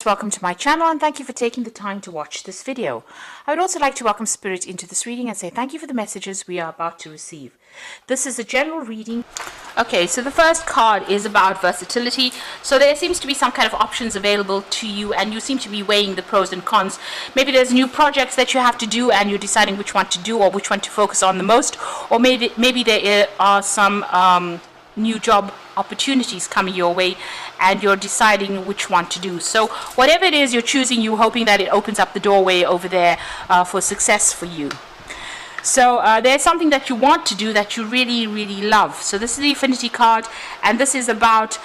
Welcome to my channel and thank you for taking the time to watch this video. I would also like to welcome Spirit into this reading and say thank you for the messages we are about to receive. This is a general reading. Okay, so the first card is about versatility. So there seems to be some kind of options available to you and you seem to be weighing the pros and cons. Maybe there's new projects that you have to do and you're deciding which one to do or which one to focus on the most. Or maybe there are some new job opportunities coming your way and you're deciding which one to do. So whatever it is you're choosing, you're hoping that it opens up the doorway over there for success for you. So there's something that you want to do that you really love. So this is the Infinity card, and this is about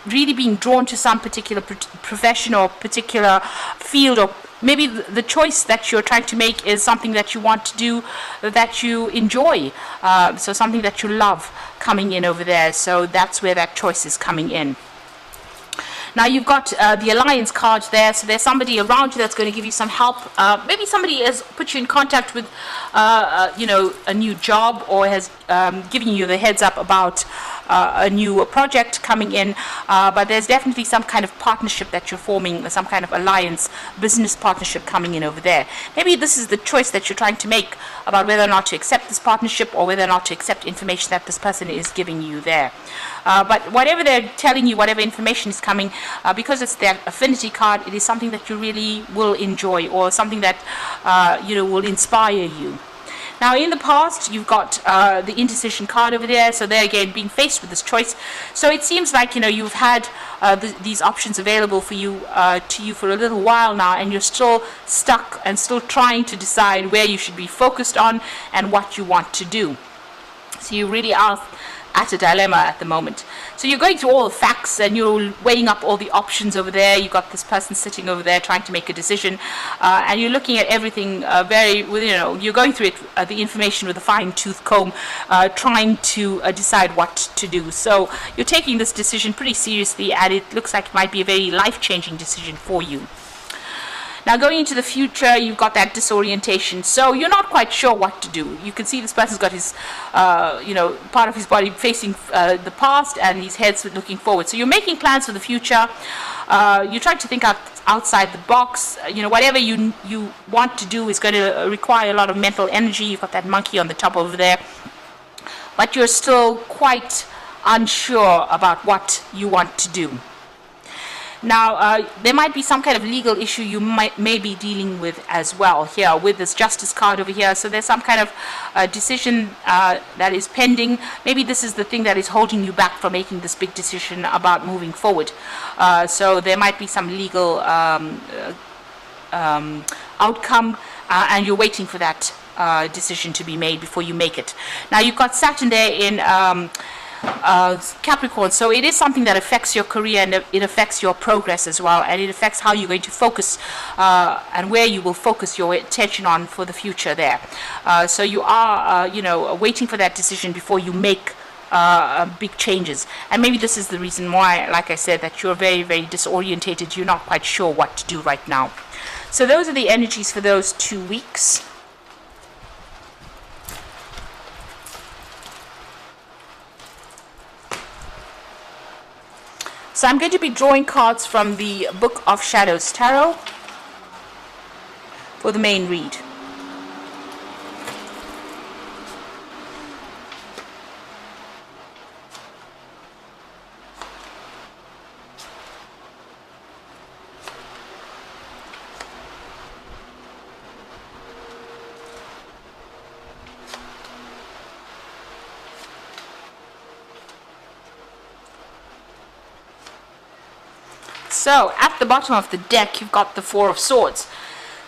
really being drawn to some particular profession or particular field, or maybe the choice that you're trying to make is something that you want to do that you enjoy, so something that you love coming in over there. So that's where that choice is coming in. Now you've got the Alliance card there, so there's somebody around you that's going to give you some help. Maybe somebody has put you in contact with a new job, or has given you the heads up about a new project coming in, but there's definitely some kind of partnership that you're forming, some kind of alliance, business partnership coming in over there. Maybe this is the choice that you're trying to make about whether or not to accept this partnership or whether or not to accept information that this person is giving you there. But whatever they're telling you, whatever information is coming, because it's their Affinity card, it is something that you really will enjoy, or something that will inspire you. Now in the past you've got the Indecision card over there, so there again being faced with this choice. So it seems like you've had these options available for you for a little while now, and you're still stuck and still trying to decide where you should be focused on and what you want to do. So you really are at a dilemma at the moment. So you're going through all the facts and you're weighing up all the options over there. You've got this person sitting over there trying to make a decision, and you're looking at everything you're going through it, the information with a fine-tooth comb, trying to decide what to do. So you're taking this decision pretty seriously, and it looks like it might be a very life-changing decision for you. Now going into the future, you've got that disorientation, so you're not quite sure what to do. You can see this person's got his, part of his body facing the past, and his head's looking forward. So you're making plans for the future. You're trying to think outside the box. Whatever you want to do is going to require a lot of mental energy. You've got that monkey on the top over there, but you're still quite unsure about what you want to do. Now, there might be some kind of legal issue you may be dealing with as well here with this Justice card over here. So there's some kind of decision that is pending. Maybe this is the thing that is holding you back from making this big decision about moving forward. So there might be some legal outcome, and you're waiting for that decision to be made before you make it. Now, you've got Saturn there in Capricorn, so it is something that affects your career, and it affects your progress as well, and it affects how you're going to focus and where you will focus your attention on for the future there. So you are waiting for that decision before you make big changes, and maybe this is the reason why, like I said, that you're very disorientated. You're not quite sure what to do right now. So those are the energies for those 2 weeks. So I'm going to be drawing cards from the Book of Shadows Tarot for the main read. So at the bottom of the deck you've got the Four of Swords.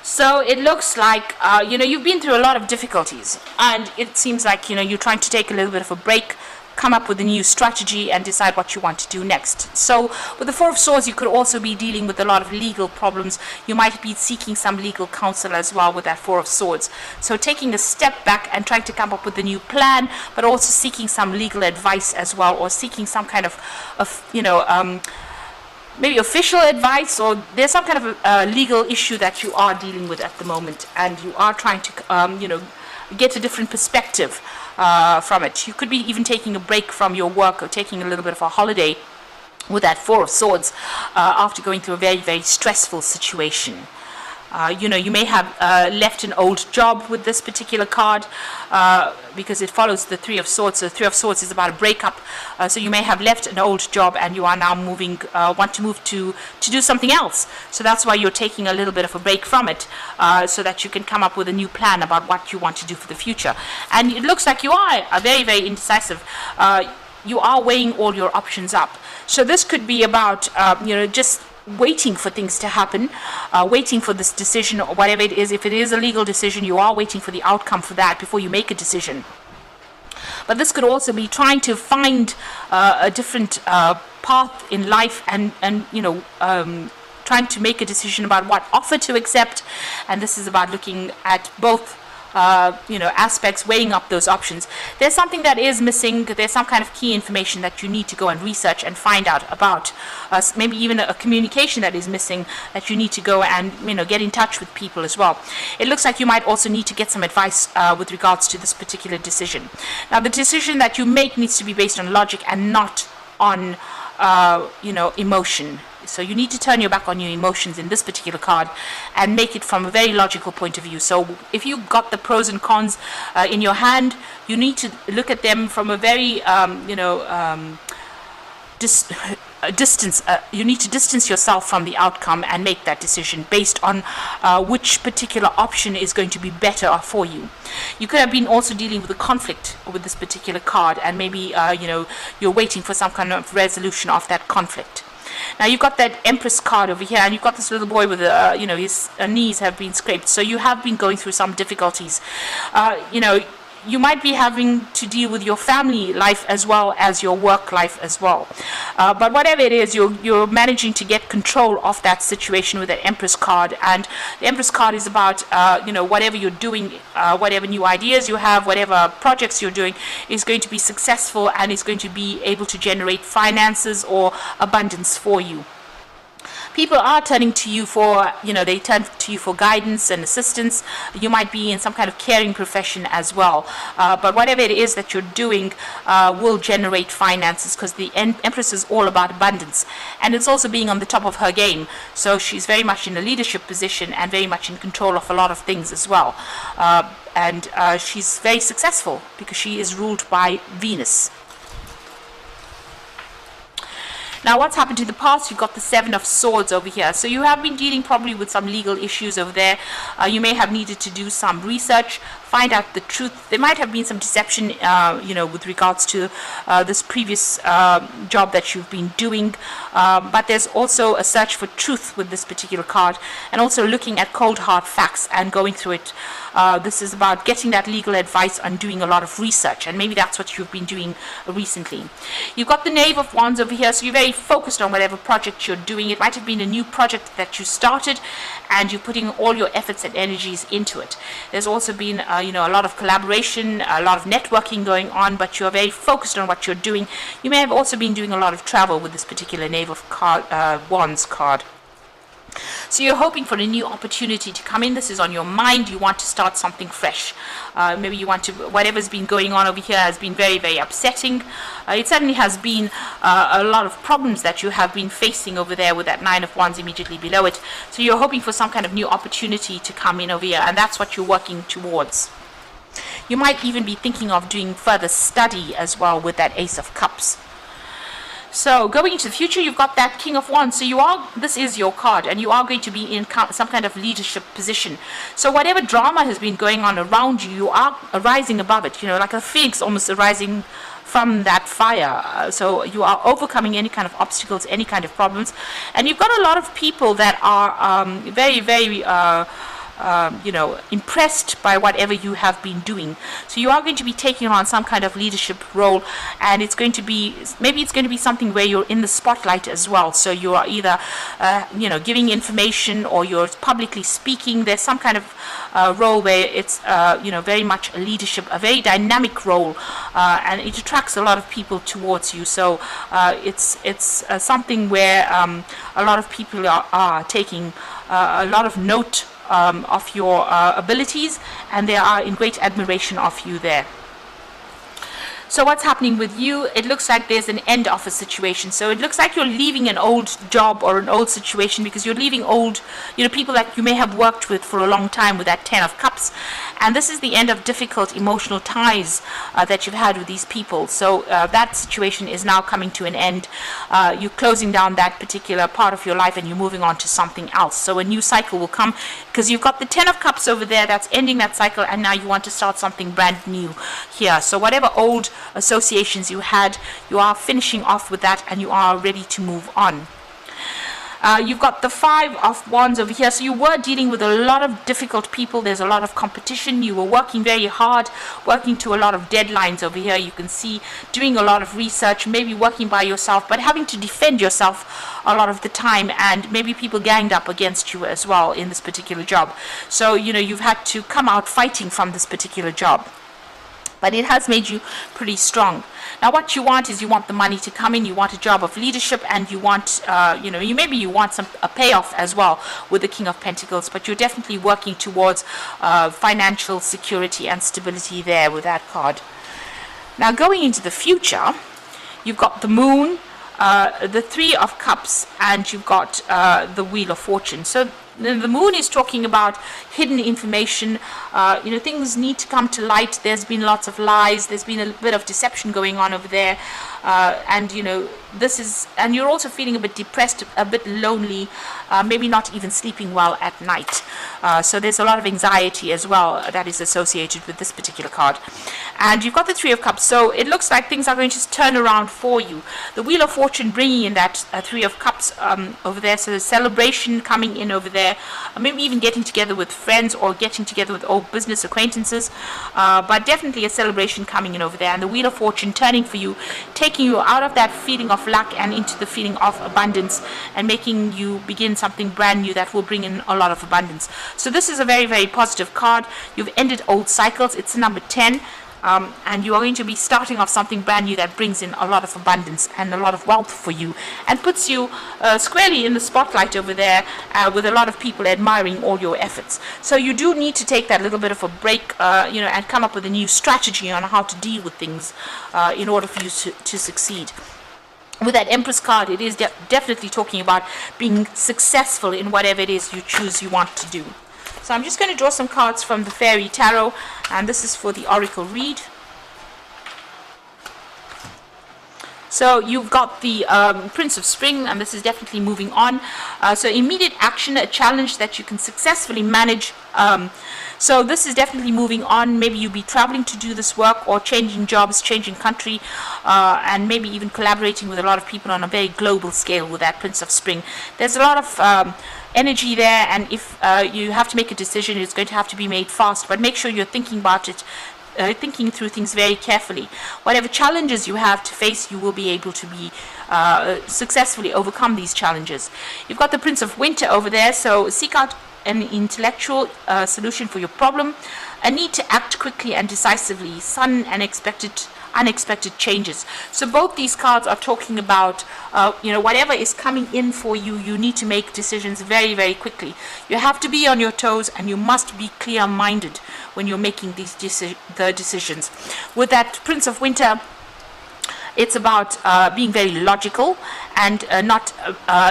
So it looks like you've been through a lot of difficulties, and it seems like you're trying to take a little bit of a break, come up with a new strategy and decide what you want to do next. So with the Four of Swords you could also be dealing with a lot of legal problems. You might be seeking some legal counsel as well with that Four of Swords. So taking a step back and trying to come up with a new plan, but also seeking some legal advice as well, or seeking some kind of maybe official advice, or there's some kind of a legal issue that you are dealing with at the moment, and you are trying to get a different perspective from it. You could be even taking a break from your work, or taking a little bit of a holiday with that Four of Swords, after going through a very, very stressful situation. You may have left an old job with this particular card, because it follows the Three of Swords. So the Three of Swords is about a breakup. So you may have left an old job and you are now want to move to do something else. So that's why you're taking a little bit of a break from it, so that you can come up with a new plan about what you want to do for the future. And it looks like you are very, very indecisive. You are weighing all your options up. So this could be about, just waiting for things to happen, waiting for this decision or whatever it is. If it is a legal decision, you are waiting for the outcome for that before you make a decision. But this could also be trying to find a different path in life, and trying to make a decision about what offer to accept. And this is about looking at both aspects, weighing up those options. There's something that is missing. There's some kind of key information that you need to go and research and find out about. Maybe even a communication that is missing that you need to go and get in touch with people as well. It looks like you might also need to get some advice with regards to this particular decision. Now, the decision that you make needs to be based on logic and not on emotion. So you need to turn your back on your emotions in this particular card and make it from a very logical point of view. So if you got the pros and cons in your hand, you need to look at them from a very distance. You need to distance yourself from the outcome and make that decision based on which particular option is going to be better for you. You could have been also dealing with a conflict with this particular card, and maybe you're waiting for some kind of resolution of that conflict. Now you've got that Empress card over here, and you've got this little boy with his knees have been scraped. So you have been going through some difficulties. You might be having to deal with your family life as well as your work life as well. But whatever it is, you're managing to get control of that situation with the Empress card. And the Empress card is about, whatever you're doing, whatever new ideas you have, whatever projects you're doing is going to be successful and is going to be able to generate finances or abundance for you. People are turning to you for, they turn to you for guidance and assistance. You might be in some kind of caring profession as well. But whatever it is that you're doing will generate finances, because the Empress is all about abundance. And it's also being on the top of her game. So she's very much in a leadership position and very much in control of a lot of things as well. And she's very successful because she is ruled by Venus. Now, what's happened to the past? You've got the Seven of Swords over here. So you have been dealing probably with some legal issues over there. You may have needed to do some research, find out the truth. There might have been some deception, with regards to this previous job that you've been doing. But there's also a search for truth with this particular card, and also looking at cold hard facts and going through it. This is about getting that legal advice and doing a lot of research, and maybe that's what you've been doing recently. You've got the Knave of Wands over here, so you're very focused on whatever project you're doing. It might have been a new project that you started, and you're putting all your efforts and energies into it. There's also been a lot of collaboration, a lot of networking going on, but you're very focused on what you're doing. You may have also been doing a lot of travel with this particular Knave of Wands card. So you're hoping for a new opportunity to come in. This is on your mind. You want to start something fresh. Maybe you want to, whatever's been going on over here has been very, very upsetting. It certainly has been a lot of problems that you have been facing over there with that Nine of Wands immediately below it. So you're hoping for some kind of new opportunity to come in over here, and that's what you're working towards. You might even be thinking of doing further study as well with that Ace of Cups. So going into the future, you've got that King of Wands. So this is your card, and you are going to be in some kind of leadership position. So whatever drama has been going on around you, you are rising above it, like a phoenix almost arising from that fire. So you are overcoming any kind of obstacles, any kind of problems. And you've got a lot of people that are very, very impressed by whatever you have been doing. So you are going to be taking on some kind of leadership role, and it's going to be, maybe it's going to be something where you're in the spotlight as well. So you are either giving information, or you're publicly speaking. There's some kind of role where it's very much a leadership, a very dynamic role, and it attracts a lot of people towards you. So it's something where a lot of people are taking a lot of note of your abilities, and they are in great admiration of you there. So what's happening with you? It looks like there's an end of a situation. So it looks like you're leaving an old job or an old situation, because you're leaving old, people that you may have worked with for a long time, with that 10 of Cups. And this is the end of difficult emotional ties that you've had with these people. So that situation is now coming to an end. You're closing down that particular part of your life and you're moving on to something else. So a new cycle will come, because you've got the 10 of Cups over there that's ending that cycle, and now you want to start something brand new here. So whatever old associations you had, you are finishing off with that and you are ready to move on. You've got the 5 of Wands over here. So you were dealing with a lot of difficult people. There's a lot of competition. You were working very hard, working to a lot of deadlines over here. You can see doing a lot of research, maybe working by yourself, but having to defend yourself a lot of the time, and maybe people ganged up against you as well in this particular job. So, you've had to come out fighting from this particular job. But it has made you pretty strong. Now what you want is, you want the money to come in, you want a job of leadership, and you want, you want a payoff as well with the King of Pentacles, but you're definitely working towards financial security and stability there with that card. Now going into the future, you've got the Moon, the 3 of Cups, and you've got the Wheel of Fortune. So the Moon is talking about hidden information. Things need to come to light. There's been lots of lies. There's been a bit of deception going on over there. And you're also feeling a bit depressed, a bit lonely, maybe not even sleeping well at night. So there's a lot of anxiety as well that is associated with this particular card. And you've got the 3 of Cups. So it looks like things are going to turn around for you. The Wheel of Fortune bringing in that 3 of Cups over there. So the celebration coming in over there. Maybe even getting together with friends or getting together with old business acquaintances. But definitely a celebration coming in over there. And the Wheel of Fortune turning for you, taking you out of that feeling of lack and into the feeling of abundance, and making you begin something brand new that will bring in a lot of abundance. So this is a very, very positive card. You've ended old cycles. It's the number 10. And you are going to be starting off something brand new that brings in a lot of abundance and a lot of wealth for you, and puts you squarely in the spotlight over there, with a lot of people admiring all your efforts. So you do need to take that little bit of a break, and come up with a new strategy on how to deal with things in order for you to succeed. With that Empress card, it is definitely talking about being successful in whatever it is you want to do. So I'm just going to draw some cards from the Fairy Tarot, and this is for the Oracle read. So you've got the Prince of Spring, and this is definitely moving on. So immediate action, a challenge that you can successfully manage. So this is definitely moving on. Maybe you'll be traveling to do this work, or changing jobs, changing country, and maybe even collaborating with a lot of people on a very global scale with that Prince of Spring. There's a lot of energy there, and if you have to make a decision, it's going to have to be made fast, but make sure you're thinking about it, thinking through things very carefully. Whatever challenges you have to face, you will be able to be successfully overcome these challenges. You've got the Prince of Winter over there, so seek out an intellectual solution for your problem, a need to act quickly and decisively, sudden and unexpected changes. So both these cards are talking about whatever is coming in for you, you need to make decisions very, very quickly. You have to be on your toes, and you must be clear-minded when you're making these decisions. With that Prince of Winter, it's about being very logical and not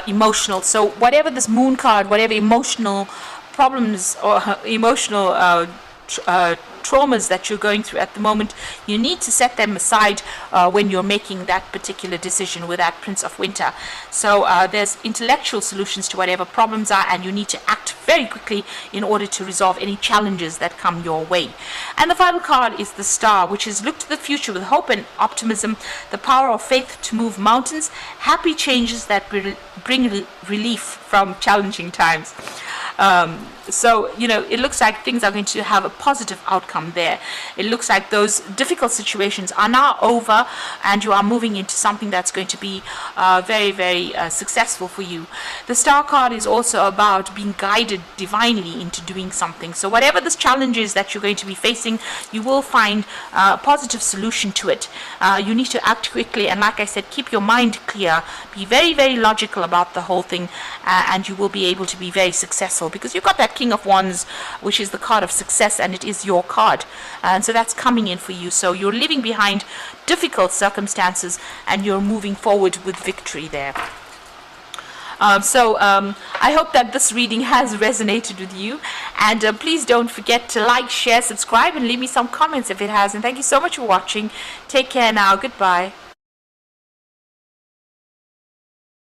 emotional. So whatever this Moon card, whatever emotional problems or emotional traumas that you're going through at the moment, you need to set them aside when you're making that particular decision with that Prince of Winter. So there's intellectual solutions to whatever problems are, and you need to act very quickly in order to resolve any challenges that come your way. And the final card is the Star, which is look to the future with hope and optimism, the power of faith to move mountains, happy changes that bring relief from challenging times. So it looks like things are going to have a positive outcome there. It looks like those difficult situations are now over, and you are moving into something that's going to be very, very successful for you. The Star card is also about being guided divinely into doing something. So whatever this challenge is that you're going to be facing, you will find a positive solution to it. You need to act quickly, and like I said, keep your mind clear, be very, very logical about the whole thing, and you will be able to be very successful successful, because you've got that King of Wands, which is the card of success, and it is your card, and so that's coming in for you. So you're leaving behind difficult circumstances and you're moving forward with victory there. I hope that this reading has resonated with you, and please don't forget to like, share, subscribe, and leave me some comments if it has. And thank you so much for watching. Take care now. Goodbye.